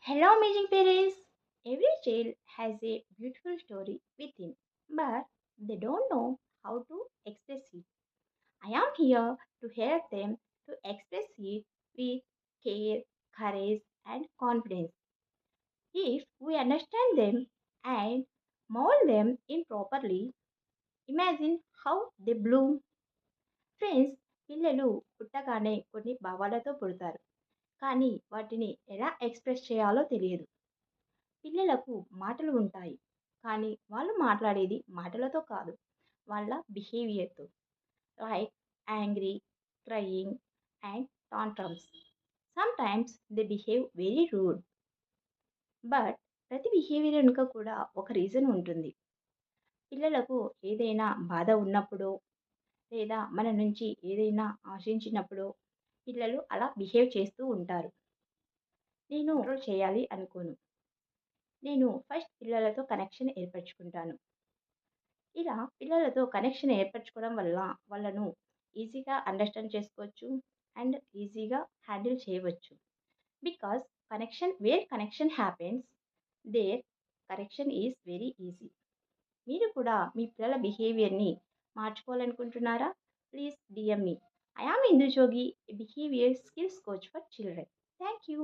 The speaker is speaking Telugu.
Hello, amazing parents! Every child has a beautiful story within, but they don't know how to express it. I am here to help them to express it with care, courage, and confidence. If we understand them and mold them in properly, imagine how they bloom. Friends, పిల్లలు పుట్టగానే కొన్ని భావాలతో పుడతారు, కానీ వాటిని ఎలా ఎక్స్ప్రెస్ చేయాలో తెలియదు. పిల్లలకు మాటలు ఉంటాయి, కానీ వాళ్ళు మాట్లాడేది మాటలతో కాదు, వాళ్ళ బిహేవియర్తో. Like angry, crying and tantrums. Sometimes they behave very rude, but ప్రతి బిహేవియర్ వెనుక కూడా ఒక రీజన్ ఉంటుంది. పిల్లలకు ఏదైనా బాధ ఉన్నప్పుడు లేదా మన నుంచి ఏదైనా ఆశించినప్పుడు పిల్లలు అలా బిహేవ్ చేస్తూ ఉంటారు. నేను కంట్రోల్ చేయాలి అనుకోను. నేను ఫస్ట్ పిల్లలతో కనెక్షన్ ఏర్పరచుకుంటాను. ఇలా పిల్లలతో కనెక్షన్ ఏర్పరచుకోవడం వల్ల వాళ్ళను ఈజీగా అండర్స్టాండ్ చేసుకోవచ్చు అండ్ ఈజీగా హ్యాండిల్ చేయవచ్చు. Because connection happens, there correction is very easy. మీరు కూడా మీ పిల్లల బిహేవియర్ని మార్చుకోవాలనుకుంటున్నారా? Please DM me. I am Indu Jogi, behaviour skills coach for children. Thank you.